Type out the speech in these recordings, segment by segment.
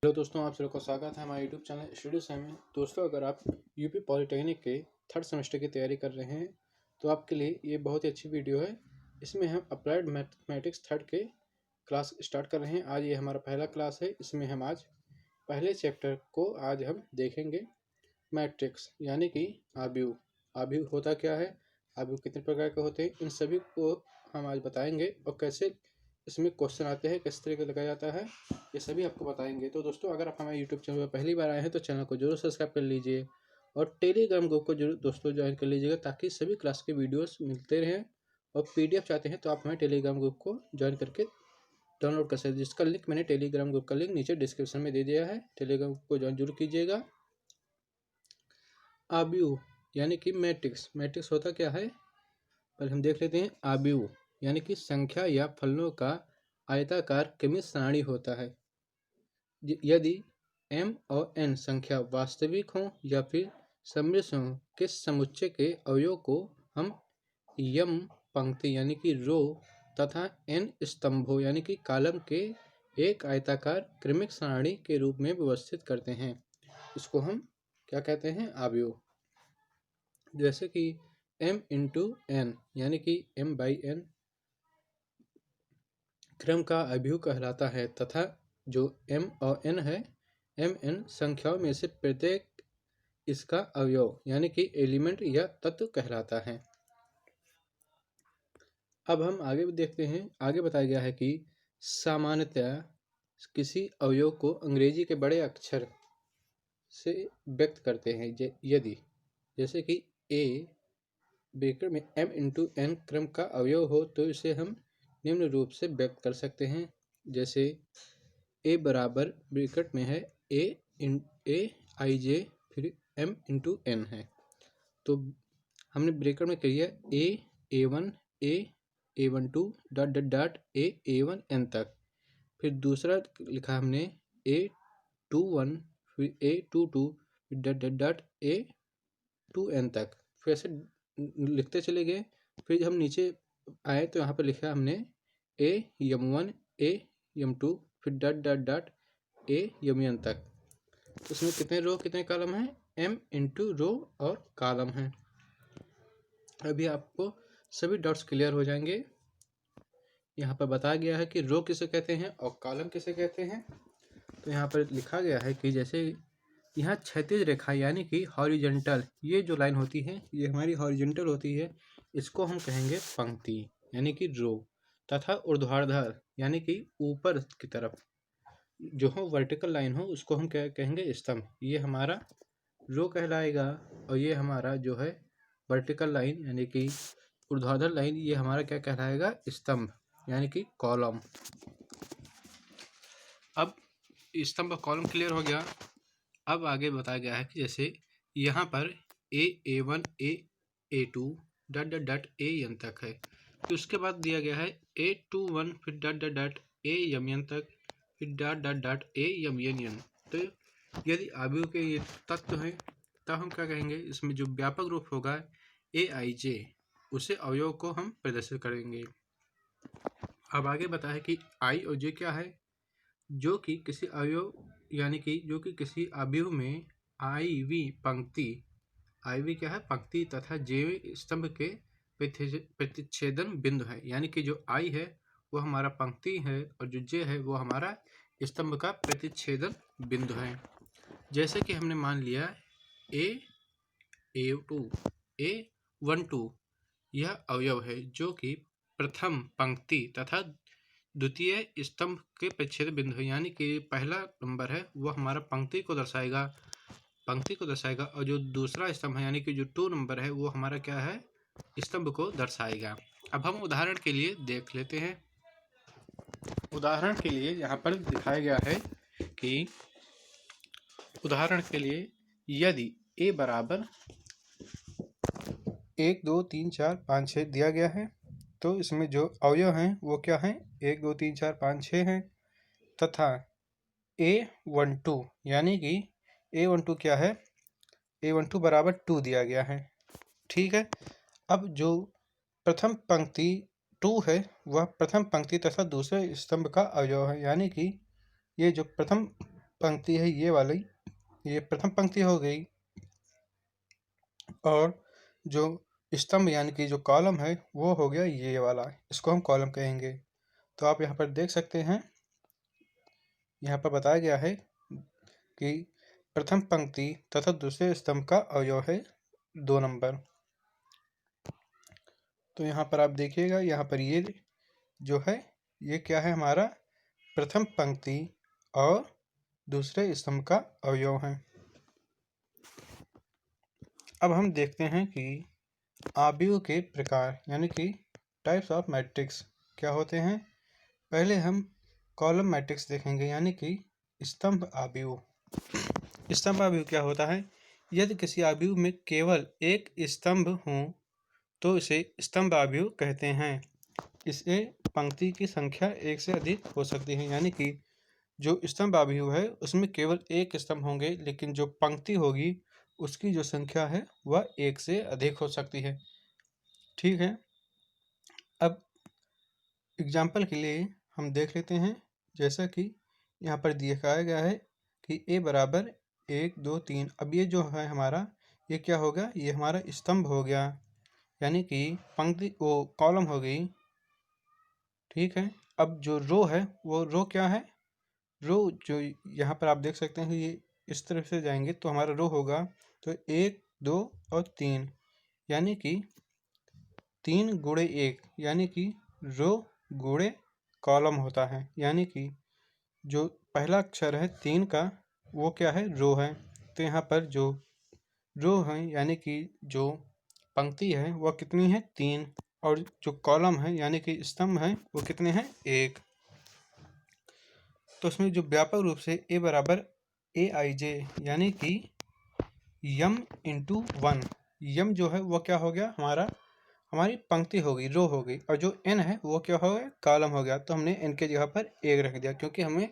Hello दोस्तों, आप सभी को स्वागत है हमारे यूट्यूब चैनल स्टडी से में। दोस्तों, अगर आप यूपी पॉलिटेक्निक के थर्ड सेमेस्टर की तैयारी कर रहे हैं तो आपके लिए ये बहुत ही अच्छी वीडियो है। इसमें हम अप्लाइड मैथमेटिक्स थर्ड के क्लास स्टार्ट कर रहे हैं। आज ये हमारा पहला क्लास है। इसमें हम आज पहले चैप्टर को आज हम देखेंगे, मैट्रिक्स यानी कि आव्यूह। आव्यूह होता क्या है, आव्यूह कितने प्रकार के होते हैं, इन सभी को हम आज बताएंगे और कैसे इसमें क्वेश्चन आते हैं, किस तरीके लगाया जाता है, ये सभी आपको बताएंगे। तो दोस्तों, अगर आप हमारे यूट्यूब चैनल पर पहली बार आए हैं तो चैनल को जरूर सब्सक्राइब कर लीजिए और टेलीग्राम ग्रुप को जरूर दोस्तों ज्वाइन कर लीजिएगा, ताकि सभी क्लास के वीडियोस मिलते रहें। और पीडीएफ चाहते हैं तो आप हमारे टेलीग्राम ग्रुप को ज्वाइन करके डाउनलोड कर सकते हैं, जिसका लिंक मैंने टेलीग्राम ग्रुप का लिंक नीचे डिस्क्रिप्शन में दे दिया है। टेलीग्राम को ज्वाइन जरूर कीजिएगा। आव्यूह यानी कि मैट्रिक्स होता क्या है, पहले हम देख लेते हैं। आव्यूह यानी कि संख्या या फलनों का आयताकार क्रमिक सारणी होता है। यदि m और n संख्या वास्तविक हों या फिर सम्मिश्र हों के समुच्चय के अवयव को हम यम पंक्ति यानी कि रो तथा n स्तंभों यानी कि कॉलम के एक आयताकार क्रमिक सारणी के रूप में व्यवस्थित करते हैं। इसको हम क्या कहते हैं, आव्यूह। जैसे कि m इंटू n यानी कि m/n क्रम का आव्यूह कहलाता है, तथा जो m और n है, mn संख्याओं में से प्रत्येक इसका अवयव यानी कि एलिमेंट या तत्व कहलाता है। अब हम आगे भी देखते हैं। आगे बताया गया है कि सामान्यतया किसी अवयव को अंग्रेजी के बड़े अक्षर से व्यक्त करते हैं। यदि जैसे कि a ब्रैकेट में m इंटू n क्रम का अवयव हो तो इसे हम निम्न रूप से व्यक्त कर सकते हैं। जैसे a बराबर ब्रैकेट में है a आई जे फिर m इंटू n है, तो हमने ब्रैकेट में किया a1 a12 dot dot dot a1n तक। फिर दूसरा लिखा हमने a21 फिर a22 dot dot dot a2n तक। फिर ऐसे लिखते चले गए। फिर हम नीचे आए तो यहाँ पर लिखा हमने a m1 a m2 फिर dot dot dot a m तक। उसमें कितने रो कितने कॉलम हैं, m इंटू रो और कॉलम हैं। अभी आपको सभी डॉट्स क्लियर हो जाएंगे। यहाँ पर बताया गया है कि रो किसे कहते हैं और कॉलम किसे कहते हैं। तो यहाँ पर लिखा गया है कि जैसे यहाँ क्षैतिज रेखा यानी कि हॉरिजॉन्टल, ये जो लाइन होती है ये हमारी हॉरिजॉन्टल होती है, इसको हम कहेंगे पंक्ति यानी कि रो। तथा ऊर्ध्वाधर यानी कि ऊपर की तरफ जो हो वर्टिकल लाइन हो उसको हम क्या कहेंगे, स्तंभ। ये हमारा रो कहलाएगा। और ये हमारा जो है वर्टिकल लाइन यानी कि ऊर्ध्वाधर लाइन, ये हमारा क्या कहलाएगा, स्तंभ यानी कि कॉलम। अब स्तंभ कॉलम क्लियर हो गया। अब आगे बताया गया है कि जैसे यहाँ पर a1 a2 dot dot dot an तक है, तो उसके बाद दिया गया है a21 फिर डॉट डॉट डॉट amn तक फिर डॉट डॉट डॉट amn। तो यदि आव्यूह के ये तत्व हैं तब हम क्या कहेंगे, इसमें जो व्यापक रूप होगा aij, उसे अवयव को हम प्रदर्शित करेंगे। अब आगे बताया कि i और j क्या है, जो कि किसी अवयव यानी कि जो कि किसी आव्यूह में आई वी पंक्ति, आई वी क्या है, पंक्ति, तथा जे स्तंभ के प्रतिच्छेदन बिंदु है। यानी कि जो आई है वो हमारा पंक्ति है और जो जे है वो हमारा स्तंभ का प्रतिच्छेदन बिंदु है। जैसे कि हमने मान लिया a2 a12 यह अवयव है जो कि प्रथम पंक्ति तथा द्वितीय स्तंभ के प्रतिच्छेद बिंदु है। यानी कि पहला नंबर है वो हमारा पंक्ति को दर्शाएगा और जो दूसरा स्तंभ है यानी कि जो 2 नंबर है वो हमारा क्या है, स्तंभ को दर्शाएगा। अब हम उदाहरण के लिए देख लेते हैं। उदाहरण के लिए यहाँ पर दिखाया गया है कि उदाहरण के लिए यदि a बराबर 1 2 3 4 5 6 दिया गया है, तो इसमें जो अवयव हैं वो क्या हैं, 1 2 3 4 5 6 हैं। तथा a12 यानी कि a12 क्या है, a12 बराबर 2 दिया गया है। ठीक है। अब जो प्रथम पंक्ति 2 है वह प्रथम पंक्ति तथा दूसरे स्तंभ का अवयव है। यानी कि ये जो प्रथम पंक्ति है ये वाली, ये प्रथम पंक्ति हो गई, और जो स्तंभ यानी कि जो कॉलम है वो हो गया ये वाला, इसको हम कॉलम कहेंगे। तो आप यहाँ पर देख सकते हैं, यहाँ पर बताया गया है कि प्रथम पंक्ति तथा दूसरे स्तंभ का अवयव है 2 नंबर। तो यहाँ पर आप देखिएगा, यहाँ पर ये जो है ये क्या है, हमारा प्रथम पंक्ति और दूसरे स्तंभ का अवयव है। अब हम देखते हैं कि आव्यूह के प्रकार यानी कि टाइप्स ऑफ मैट्रिक्स क्या होते हैं। पहले हम कॉलम मैट्रिक्स देखेंगे यानी कि स्तंभ आव्यूह। स्तंभ आव्यूह क्या होता है, यदि किसी आव्यूह में केवल एक स्तंभ हो तो इसे स्तंभ आव्यूह कहते हैं। इसे पंक्ति की संख्या एक से अधिक हो सकती है, यानी कि जो स्तंभ आव्यूह है उसमें केवल एक स्तंभ होंगे, लेकिन जो पंक्ति होगी उसकी जो संख्या है वह एक से अधिक हो सकती है। ठीक है, अब एग्जाम्पल के लिए हम देख लेते हैं, जैसा कि यहाँ पर दिखाया गया है कि a बराबर 1 2 3। अब ये जो है हमारा, ये क्या होगा, ये हमारा स्तंभ हो गया, यानी कि पंक्ति वो कॉलम हो गई। ठीक है, अब जो रो है वो रो क्या है, रो जो यहाँ पर आप देख सकते हैं ये इस तरफ से जाएंगे तो हमारा रो होगा तो 1 2 और 3, यानी कि 3 गुणे 1, यानी कि रो गुणे कॉलम होता है, यानी कि जो पहला अक्षर है 3 का वो क्या है, रो है। तो यहाँ पर जो रो है यानी कि जो पंक्ति है वह कितनी है, 3, और जो कॉलम है यानी कि स्तंभ है वो कितने हैं, 1। तो उसमें जो व्यापक रूप से a बराबर aij यानी कि यम इंटू 1, यम जो है वो क्या हो गया, हमारी पंक्ति हो गई, रो हो गई, और जो n है वो क्या हो गया, कॉलम हो गया। तो हमने n के जगह पर 1 रख दिया, क्योंकि हमें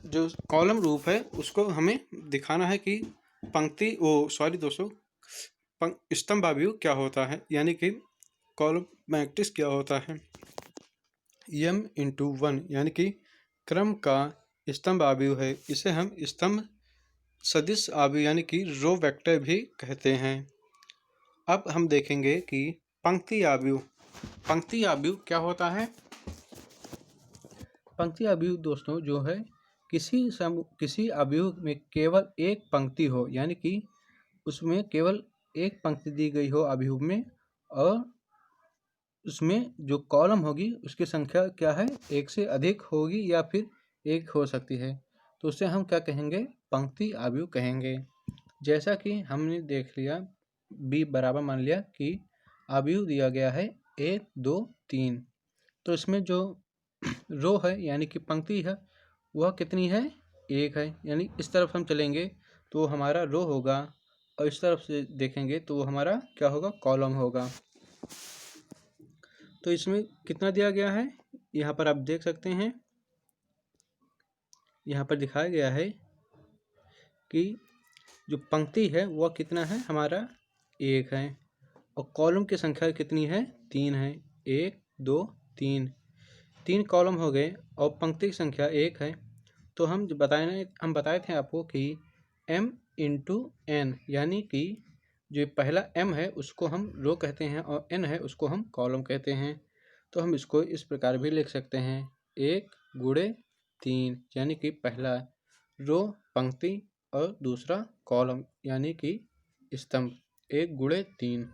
जो कॉलम रूप है उसको हमें दिखाना है कि पंक्ति दोस्तों स्तंभ आव्यूह क्या होता है, यानी कि कॉलम मैट्रिक्स क्या होता है। m इंटू 1 यानी कि क्रम का स्तंभ आव्यूह है, इसे हम स्तंभ सदिश आव्यूह यानी कि रो वेक्टर भी कहते हैं। अब हम देखेंगे कि पंक्ति आव्यूह। पंक्ति आव्यूह क्या होता है। पंक्ति आव्यूह दोस्तों जो है किसी आव्यूह में केवल एक पंक्ति हो, यानी कि उसमें केवल एक पंक्ति दी गई हो आव्यूह में, और उसमें जो कॉलम होगी उसकी संख्या क्या है, एक से अधिक होगी या फिर एक हो सकती है, तो उसे हम क्या कहेंगे, पंक्ति आव्यूह कहेंगे। जैसा कि हमने देख लिया, b बराबर मान लिया कि आव्यूह दिया गया है 1 2 3, तो इसमें जो रो है यानी कि पंक्ति है वह कितनी है, 1 है, यानी इस तरफ हम चलेंगे तो हमारा रो होगा, और इस तरफ से देखेंगे तो वो हमारा क्या होगा, कॉलम होगा। तो इसमें कितना दिया गया है, यहाँ पर आप देख सकते हैं, यहाँ पर दिखाया गया है कि जो पंक्ति है वह कितना है, हमारा 1 है, और कॉलम की संख्या कितनी है, 3 है। 1 2 3 कॉलम हो गए और पंक्ति की संख्या 1 है। तो हम बताए थे आपको कि m इंटू n, यानी कि जो पहला m है उसको हम रो कहते हैं और n है उसको हम कॉलम कहते हैं। तो हम इसको इस प्रकार भी लिख सकते हैं, 1 गुणे 3, यानी कि पहला रो पंक्ति और दूसरा कॉलम यानी कि स्तंभ, 1 गुणे 3।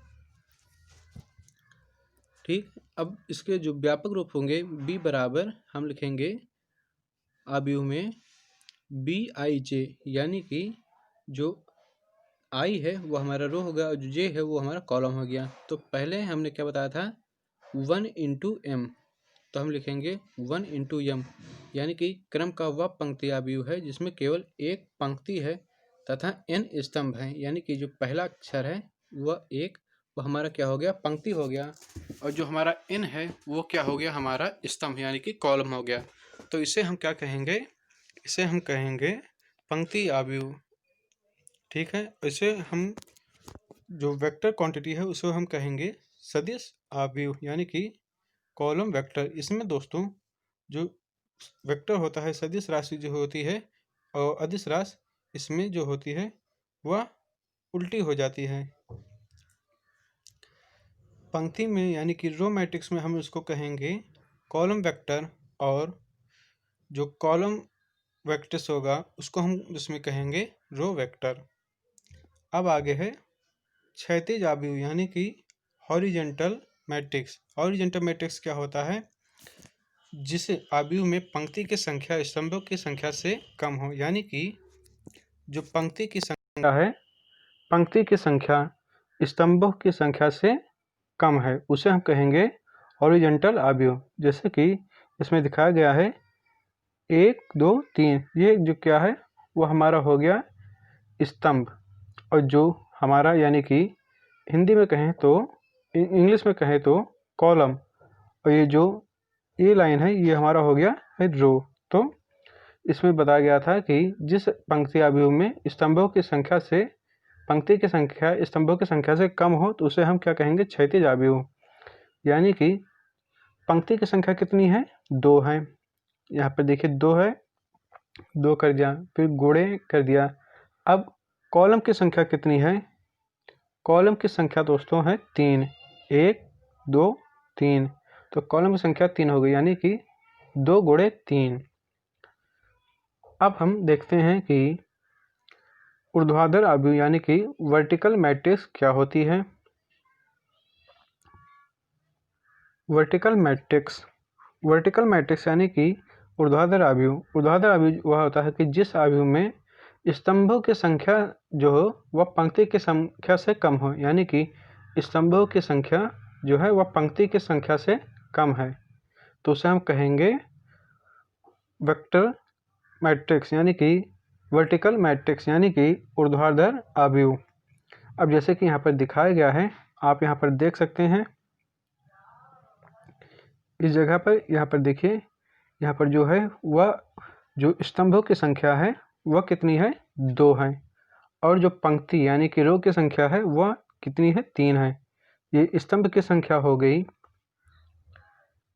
ठीक, अब इसके जो व्यापक रूप होंगे, b बराबर हम लिखेंगे आव्यूह में bij, यानी कि जो i है वो हमारा रो हो गया और जो j है वो हमारा कॉलम हो गया। तो पहले हमने क्या बताया था, 1 इंटू m, तो हम लिखेंगे 1 इंटू m, यानी कि क्रम का वह पंक्ति आव्यूह है जिसमें केवल एक पंक्ति है तथा n स्तंभ है, यानी कि जो पहला अक्षर है वह वो हमारा क्या हो गया, पंक्ति हो गया, और जो हमारा n है वो क्या हो गया, हमारा स्तंभ यानी कि कॉलम हो गया। तो इसे हम क्या कहेंगे, इसे हम कहेंगे पंक्ति आव्यूह। ठीक है, इसे हम जो वेक्टर क्वांटिटी है उसे हम कहेंगे सदिश आव्यूह यानी कि कॉलम वेक्टर। इसमें दोस्तों जो वेक्टर होता है, सदिश राशि जो होती है और अदिश राशि इसमें जो होती है वह उल्टी हो जाती है। पंक्ति में यानी कि रो मैट्रिक्स में हम इसको कहेंगे कॉलम वेक्टर, और जो कॉलम वेक्टर्स होगा उसको हम इसमें कहेंगे रो वेक्टर। अब आगे है क्षैतिज आव्यूह यानी कि हॉरिजेंटल मैट्रिक्स। हॉरिजेंटल मैट्रिक्स क्या होता है? जिस आव्यूह में पंक्ति की संख्या स्तंभों की संख्या से कम हो, यानी कि जो पंक्ति की संख्या है, पंक्ति की संख्या स्तंभों की संख्या से कम है, उसे हम कहेंगे हॉरिजेंटल आव्यूह। जैसे कि इसमें दिखाया गया है 1 2 3, ये जो क्या है वो हमारा हो गया स्तंभ, और जो हमारा यानी कि हिंदी में कहें तो, इंग्लिश में कहें तो कॉलम, और ये जो ये लाइन है ये हमारा हो गया है रो। तो इसमें बताया गया था कि जिस पंक्ति आव्यूह में स्तंभों की संख्या से पंक्ति की संख्या स्तंभों की संख्या से कम हो तो उसे हम क्या कहेंगे? क्षैतिज आव्यूह। यानी कि पंक्ति की संख्या कितनी है? 2 है। यहाँ पर देखिए 2 है, 2 कर दिया, फिर गुणे कर दिया। अब कॉलम की संख्या कितनी है? कॉलम की संख्या दोस्तों है 3, 1 2 3, तो कॉलम की संख्या 3 हो गई, यानी कि 2 गुणे 3। अब हम देखते हैं कि ऊर्ध्वाधर आव्यूह यानी कि वर्टिकल मैट्रिक्स क्या होती है। वर्टिकल मैट्रिक्स यानी कि ऊर्ध्वाधर आव्यूह। ऊर्ध्वाधर आव्यूह वह होता है कि जिस आव्यूह में स्तंभों की संख्या जो हो वह पंक्ति की संख्या से कम हो, यानी कि स्तंभों की संख्या जो है वह पंक्ति की संख्या से कम है, तो उसे हम कहेंगे वेक्टर मैट्रिक्स यानी कि वर्टिकल मैट्रिक्स यानी कि ऊर्ध्वाधर आव्यूह। अब जैसे कि यहाँ पर दिखाया गया है, आप यहाँ पर देख सकते हैं, इस जगह पर यहाँ पर देखिए, यहाँ पर जो है वह जो स्तंभों की संख्या है वह कितनी है? 2 है, और जो पंक्ति यानी कि रो की संख्या है वह कितनी है? 3 है। ये स्तंभ की संख्या हो गई,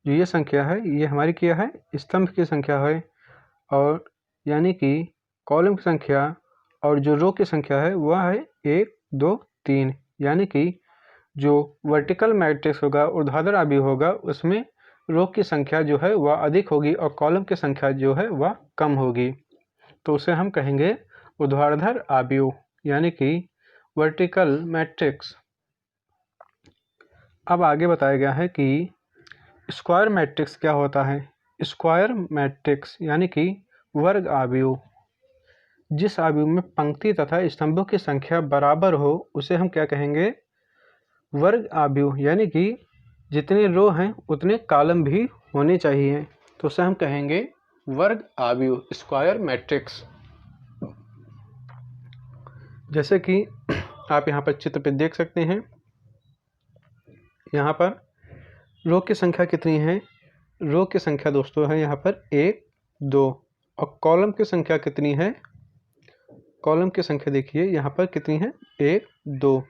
जो ये संख्या है ये हमारी क्या है? स्तंभ की संख्या है, और यानी कि कॉलम की संख्या और जो रो की संख्या है वह है 1 2 3, यानी कि जो वर्टिकल मैट्रिक्स होगा, ऊर्ध्वाधर आव्यूह होगा, उसमें रो की संख्या जो है वह अधिक होगी और कॉलम की संख्या जो है वह कम होगी, तो उसे हम कहेंगे ऊर्ध्वाधर आव्यूह यानी कि वर्टिकल मैट्रिक्स। अब आगे बताया गया है कि स्क्वायर मैट्रिक्स क्या होता है। स्क्वायर मैट्रिक्स यानी कि वर्ग आव्यूह। जिस आव्यूह में पंक्ति तथा स्तंभों की संख्या बराबर हो उसे हम क्या कहेंगे? वर्ग आव्यूह, यानी कि जितने रो हैं उतने कॉलम भी होने चाहिए, तो उसे हम कहेंगे वर्ग आव्यूह, स्क्वायर मैट्रिक्स। जैसे कि आप यहाँ पर चित्र पे देख सकते हैं, यहाँ पर रो की संख्या कितनी है? रो की संख्या दोस्तों है यहाँ पर 1 2, और कॉलम की संख्या कितनी है? कॉलम की संख्या देखिए यहाँ पर कितनी है? 1 2,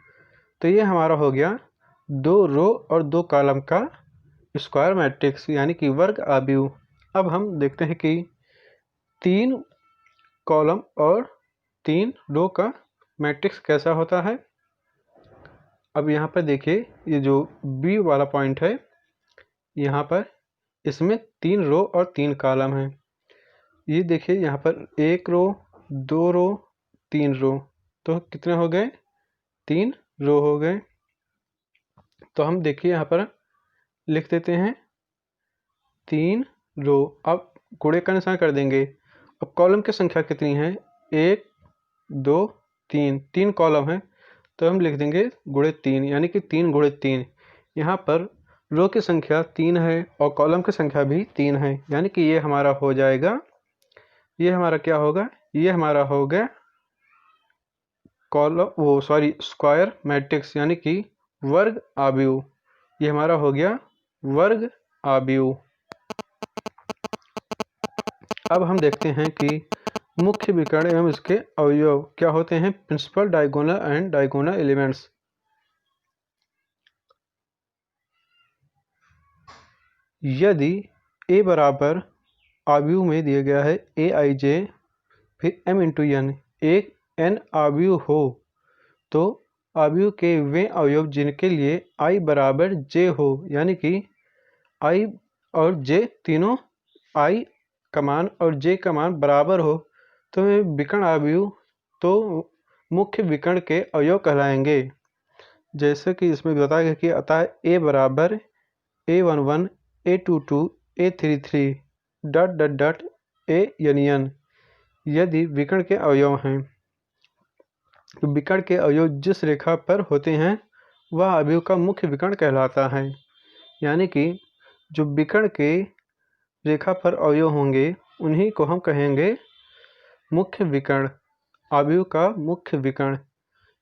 तो ये हमारा हो गया 2 रो और 2 कॉलम का स्क्वायर मैट्रिक्स यानी कि वर्ग आव्यूह। अब हम देखते हैं कि 3 कॉलम और 3 रो का मैट्रिक्स कैसा होता है। अब यहाँ पर देखिए, ये जो बी वाला पॉइंट है, यहाँ पर इसमें 3 रो और 3 कॉलम हैं। ये देखिए यहाँ पर 1 रो 2 रो 3 रो, तो कितने हो गए? 3 रो हो गए। तो हम देखिए यहाँ पर लिख देते हैं 3 रो। अब गुणे का निशान कर देंगे। अब कॉलम की संख्या कितनी है? 1 2 3, 3 कॉलम है, तो हम लिख देंगे गुणे 3, यानी कि 3 गुणे 3। यहाँ पर रो की संख्या 3 है और कॉलम की संख्या भी 3 है, यानी कि ये हमारा हो जाएगा, ये हमारा क्या होगा? ये हमारा हो गया स्क्वायर मैट्रिक्स यानी कि वर्ग आव्यूह। ये हमारा हो गया वर्ग आव्यूह। अब हम देखते हैं कि मुख्य विकर्ण एवं इसके अवयव क्या होते हैं। Principal diagonal and diagonal elements. यदि ए बराबर आव्यूह में दिया गया है ए आई जे, फिर m इंटू n, एक n अवयव हो तो अवयव के वे अवयव जिनके लिए i बराबर j हो, यानी कि i और j तीनों i का मान और j का मान बराबर हो तो वे विकर्ण अवयव तो मुख्य विकर्ण के अवयव कहलाएंगे। जैसे कि इसमें बताया गया कि अतः a बराबर a11 a22 a33 dot dot dot a यदि विकर्ण के अवयव हैं तो विकर्ण के अवयव जिस रेखा पर होते हैं वह अवयव का मुख्य विकर्ण कहलाता है। यानी कि जो विकर्ण के रेखा पर अवयव होंगे उन्हीं को हम कहेंगे मुख्य विकर्ण, अवयव का मुख्य विकर्ण।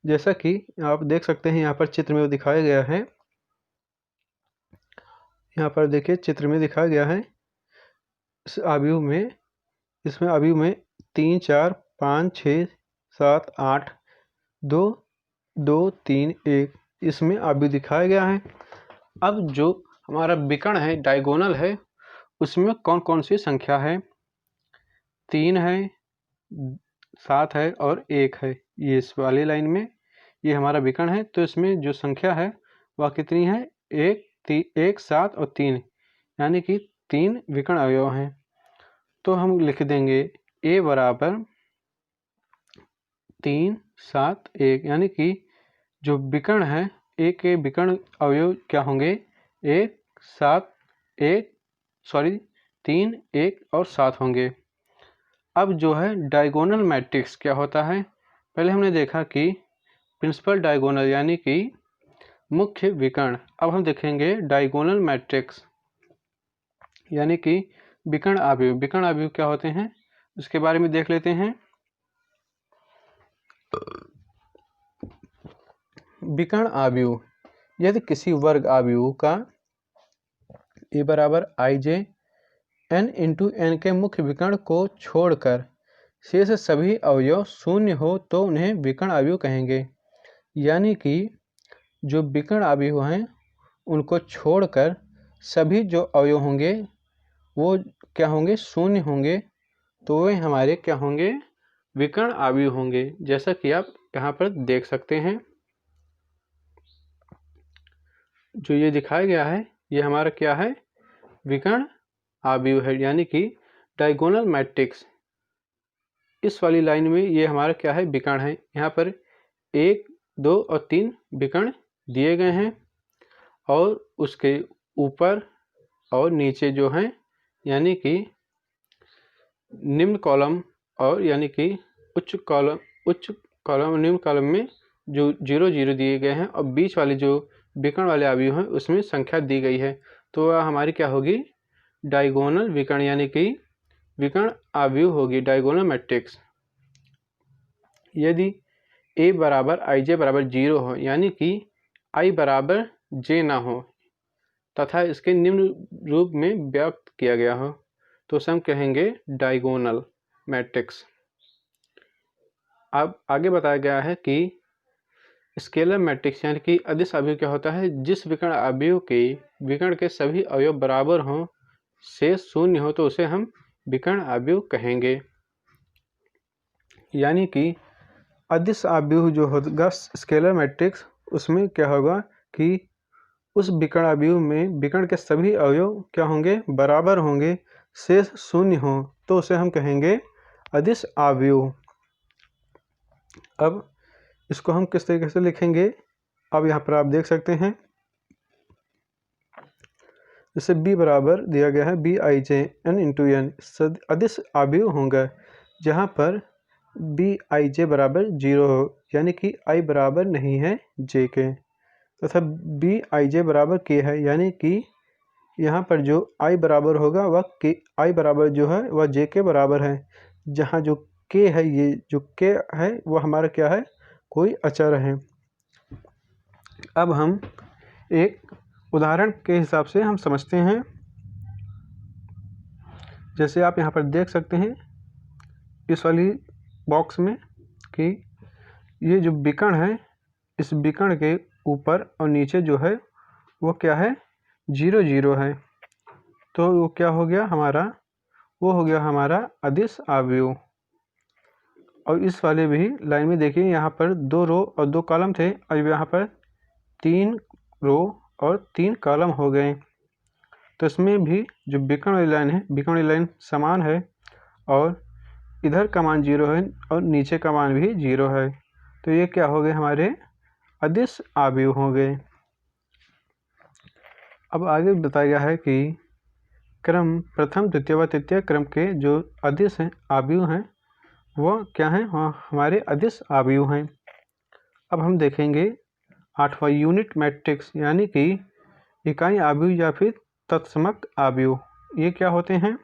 जैसा कि आप देख सकते हैं यहाँ पर चित्र में दिखाया गया है, यहाँ पर देखिए चित्र में दिखाया गया है इस अवयव में, इसमें अवयव में 3 4 5 6 7 8 2 2 3 1 इसमें अवयव दिखाया गया है। अब जो हमारा विकर्ण है, डायगोनल है, उसमें कौन कौन सी संख्या है? 3 है, 7 है और 1 है। ये इस वाली लाइन में ये हमारा विकर्ण है, तो इसमें जो संख्या है वह कितनी है? 1 7 और 3, यानी कि 3 विकर्ण अवयव हैं। तो हम लिख देंगे a बराबर 3 7 1, यानी कि जो विकर्ण है a के विकर्ण अवयव क्या होंगे? 1 7 3 1 और 7 होंगे। अब जो है डायगोनल मैट्रिक्स क्या होता है? पहले हमने देखा कि प्रिंसिपल डायगोनल यानी कि मुख्य विकर्ण। अब हम देखेंगे डायगोनल मैट्रिक्स यानी कि विकर्ण अवयव। विकर्ण अवयव क्या होते हैं उसके बारे में देख लेते हैं। विकर्ण अवयव, यदि किसी वर्ग अवयव का a बराबर ij n इंटू n के मुख्य विकर्ण को छोड़कर शेष सभी अवयव शून्य हो तो उन्हें विकर्ण अवयव कहेंगे। यानी कि जो विकर्ण अवयव हैं उनको छोड़कर सभी जो अवयव होंगे वो क्या होंगे? शून्य होंगे, तो वे हमारे क्या होंगे? विकर्ण अवयव होंगे। जैसा कि आप यहाँ पर देख सकते हैं, जो ये दिखाया गया है ये हमारा क्या है? विकर्ण अवयव है, यानी कि डायगोनल मैट्रिक्स। इस वाली लाइन में ये हमारा क्या है? विकर्ण है। यहाँ पर 1 2 और 3 विकर्ण दिए गए हैं और उसके ऊपर और नीचे जो हैं यानी कि निम्न कॉलम और यानी कि उच्च कॉलम निम्न कॉलम में जो 0 0 दिए गए हैं और बीच वाले जो विकर्ण वाले अवयव हैं उसमें संख्या दी गई है, तो वह हमारी क्या होगी? डायगोनल विकर्ण यानी कि विकर्ण अवयव होगी, डायगोनल मैट्रिक्स। यदि a बराबर ij बराबर 0 हो, यानी कि i बराबर j ना हो तथा इसके निम्न रूप में व्यक्त किया गया हो तो उसे हम कहेंगे डायगोनल मैट्रिक्स। अब आगे बताया गया है कि स्केलर मैट्रिक्स यानी कि अदिश अवयव क्या होता है? जिस विकर्ण अवयव के विकर्ण के सभी अवयव बराबर हों, शेष शून्य हो तो उसे हम विकर्ण अवयव कहेंगे। यानी कि अदिश अवयव जो होगा स्केलर मैट्रिक्स, उसमें क्या होगा कि उस विकर्ण अवयव में विकर्ण के सभी अवयव क्या होंगे? बराबर होंगे, शेष शून्य हो तो उसे हम कहेंगे अदिश अवयव। अब इसको हम किस तरीके से लिखेंगे? अब यहाँ पर आप देख सकते हैं, जैसे b बराबर दिया गया है bij n इंटू n अदिश अवयव होंगे जहाँ पर bij बराबर 0 हो, यानी कि i बराबर नहीं है j के, तथा bij बराबर k है, यानी कि यहाँ पर जो i बराबर होगा वह k, i बराबर जो है वह j के बराबर है। जहाँ जो k है, ये जो k है वह हमारा क्या है? कोई अचर है। अब हम एक उदाहरण के हिसाब से हम समझते हैं। जैसे आप यहाँ पर देख सकते हैं इस वाली बॉक्स में कि ये जो विकर्ण है, इस विकर्ण के ऊपर और नीचे जो है वो क्या है? 0 0 है, तो वो क्या हो गया हमारा? वो हो गया हमारा अदिश अवयव। और इस वाले भी लाइन में देखिए यहाँ पर 2 रो और 2 कॉलम थे, अब यहाँ पर 3 रो और 3 कॉलम हो गए। तो इसमें भी जो बीकन वाली लाइन है, बीकन वाली लाइन समान है और इधर का मान 0 है और नीचे का मान भी 0 है। तो ये क्या हो गए, हमारे अदिश आव्यूह हो गए। अब आगे बताया गया है कि क्रम प्रथम द्वितीय व तृतीय क्रम के जो अदिश हैं आव्यूह हैं वो क्या हैं, हमारे अदिश आव्यूह हैं। अब हम देखेंगे 8वां यूनिट मैट्रिक्स यानी कि इकाई आव्यूह या फिर तत्समक आव्यूह। ये क्या होते हैं?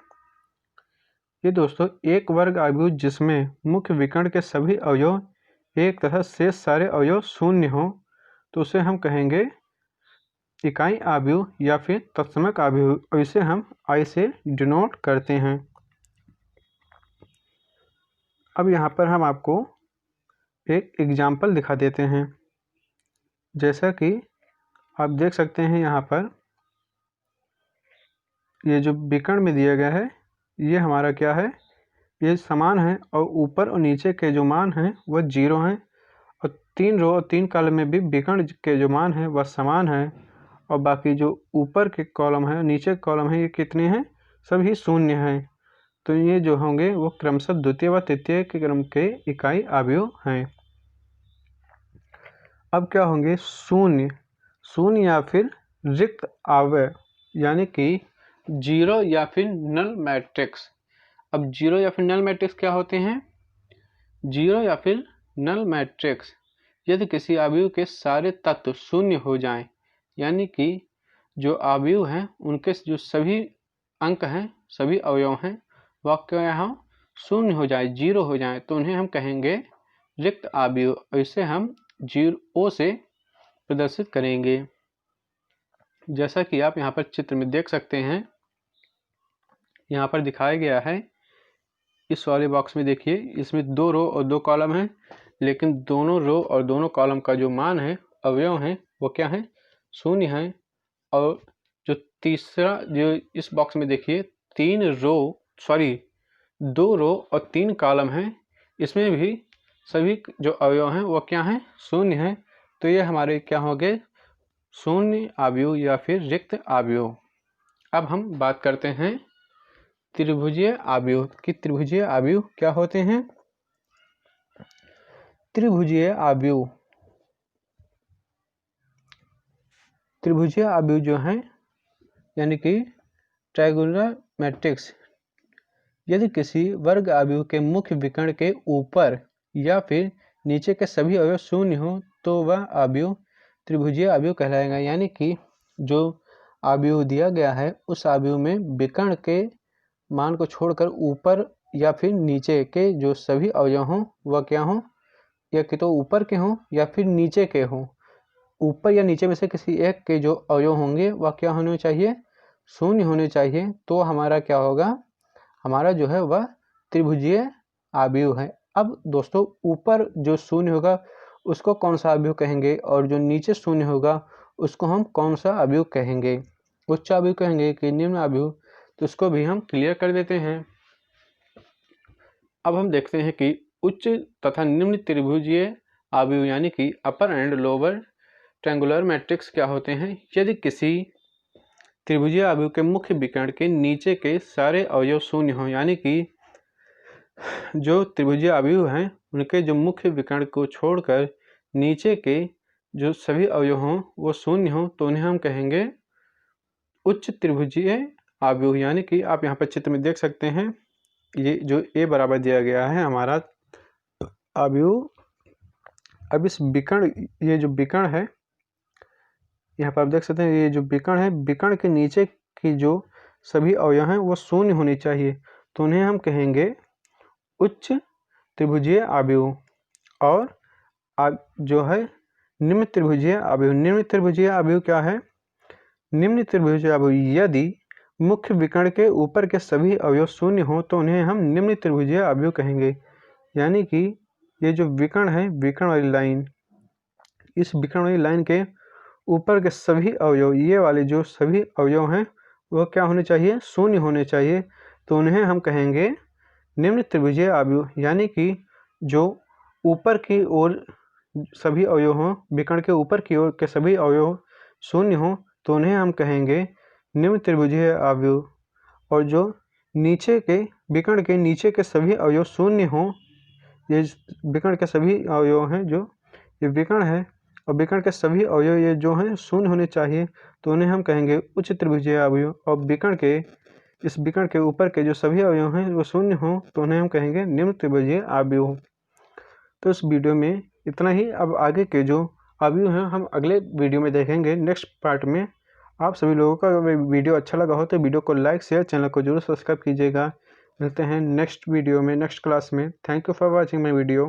ये दोस्तों एक वर्ग आव्यूह जिसमें मुख्य विकर्ण के सभी अवयव एक तथा शेष सारे अवयव शून्य हो तो उसे हम कहेंगे इकाई आव्यूह या फिर तत्समक आव्यूह, और इसे हम I से डिनोट करते हैं। अब यहाँ पर हम आपको एक एग्जाम्पल दिखा देते हैं। जैसा कि आप देख सकते हैं यहाँ पर ये जो विकर्ण में दिया गया है ये हमारा क्या है, ये समान है और ऊपर और नीचे के जो मान हैं वह 0 हैं और 3 रो और 3 कॉलम में भी विकर्ण के जो मान हैं वह समान है और बाकी जो ऊपर के कॉलम है नीचे के कॉलम है ये कितने हैं, सभी शून्य हैं। तो ये जो होंगे वो क्रमशः द्वितीय व तृतीय के क्रम के इकाई आव्यूह हैं। अब क्या होंगे शून्य, शून्य या फिर रिक्त आव्यय यानी कि 0 या फिर नल मैट्रिक्स। अब 0 या फिर नल मैट्रिक्स क्या होते हैं? 0 या फिर नल मैट्रिक्स यदि किसी आव्यूह के सारे तत्व शून्य हो जाएं, यानी कि जो आव्यूह हैं उनके जो सभी अंक हैं, सभी अवयव हैं वह क्या यहाँ शून्य हो जाए, 0 हो जाए, तो उन्हें हम कहेंगे रिक्त आव्यूह। इसे हम 0 से प्रदर्शित करेंगे। जैसा कि आप यहाँ पर चित्र में देख सकते हैं, यहाँ पर दिखाया गया है इस वाले बॉक्स में देखिए, इसमें 2 रो और 2 कॉलम हैं, लेकिन दोनों रो और दोनों कॉलम का जो मान है, अवयव हैं, वो क्या है, शून्य है। और जो तीसरा जो इस बॉक्स में देखिए 2 रो और 3 कॉलम हैं, इसमें भी सभी जो अवयव हैं वो क्या हैं, शून्य हैं। तो ये हमारे क्या होंगे, शून्य आव्यूह या फिर रिक्त आव्यूह। अब हम बात करते हैं त्रिभुजीय आव्यूह की। त्रिभुजीय आव्यूह क्या होते हैं? त्रिभुजीय आव्यूह, त्रिभुजीय आव्यूह जो हैं यानी कि ट्रायंगुलर मैट्रिक्स, यदि किसी वर्ग आव्यूह के मुख्य विकर्ण के ऊपर या फिर नीचे के सभी अवयव शून्य हो तो वह आव्यूह त्रिभुजीय आव्यूह कहलाएगा। यानी कि जो आव्यूह दिया गया है उस आव्यूह में विकर्ण के मान को छोड़कर ऊपर या फिर नीचे के जो सभी अवयव हों वह क्या हों, या कि तो ऊपर के हों या फिर नीचे के हों। ऊपर या नीचे में से किसी एक के जो अवयव होंगे वह क्या होने चाहिए, शून्य होने चाहिए। तो हमारा क्या होगा, हमारा जो है वह त्रिभुजीय आव्यूह है। अब दोस्तों ऊपर जो शून्य होगा उसको कौन सा आव्यूह कहेंगे और जो नीचे शून्य होगा उसको हम कौन सा आव्यूह कहेंगे, उच्च आव्यूह कहेंगे कि निम्न आव्यूह, तो इसको भी हम क्लियर कर देते हैं। अब हम देखते हैं कि उच्च तथा निम्न त्रिभुजीय आव्यूह यानी कि अपर एंड लोअर ट्रायंगुलर मैट्रिक्स क्या होते हैं। यदि किसी त्रिभुजीय आव्यूह के मुख्य विकर्ण के नीचे के सारे अवयव शून्य हों, यानी कि जो त्रिभुजीय आव्यूह हैं उनके जो मुख्य विकर्ण को छोड़कर नीचे के जो सभी अवयव हों वो शून्य हों, तो उन्हें हम कहेंगे उच्च त्रिभुजीय आव्यूह। यानी कि आप यहाँ पर चित्र में देख सकते हैं, ये जो A बराबर दिया गया है हमारा आव्यूह। अब इस विकर्ण, ये जो विकर्ण है यहाँ पर आप देख सकते हैं, ये जो विकर्ण है, विकर्ण के नीचे की जो सभी अवयव हैं वो शून्य होनी चाहिए, तो उन्हें हम कहेंगे उच्च त्रिभुजीय आव्यूह। और जो है निम्न त्रिभुजीय आव्यूह। निम्न त्रिभुजीय आव्यूह क्या है? निम्न त्रिभुजीय आव्यूह यदि मुख्य विकर्ण के ऊपर के सभी अवयव शून्य हो तो उन्हें हम निम्न त्रिभुजीय आव्यूह कहेंगे। यानी कि ये जो विकर्ण है, विकर्ण वाली लाइन, इस विकर्ण वाली लाइन के ऊपर के सभी अवयव, ये वाले जो सभी अवयव हैं वो क्या होने चाहिए, शून्य होने चाहिए, तो उन्हें हम कहेंगे निम्न त्रिभुजीय आव्यूह। यानी कि जो ऊपर की ओर सभी अवयव हों, विकर्ण के ऊपर की ओर के सभी अवयव शून्य हों तो उन्हें हम कहेंगे निम्न त्रिभुजीय अवयव। और जो नीचे के विकर्ण के नीचे के सभी अवयव शून्य हों, ये विकर्ण के सभी अवयव हैं, जो ये विकर्ण है और विकर्ण के सभी अवयव ये जो हैं शून्य होने चाहिए तो उन्हें हम कहेंगे उच्च त्रिभुजीय अवयव। और विकर्ण के इस विकर्ण के ऊपर के जो सभी अवयव हैं वो शून्य हों तो उन्हें हम कहेंगे निम्न त्रिभुजीय अवयव। तो इस वीडियो में इतना ही। अब आगे के जो अवयव हैं हम अगले वीडियो में देखेंगे, नेक्स्ट पार्ट में। आप सभी लोगों का अगर वीडियो अच्छा लगा हो तो वीडियो को लाइक शेयर, चैनल को जरूर सब्सक्राइब कीजिएगा। मिलते हैं नेक्स्ट वीडियो में, नेक्स्ट क्लास में। Thank you for watching my video.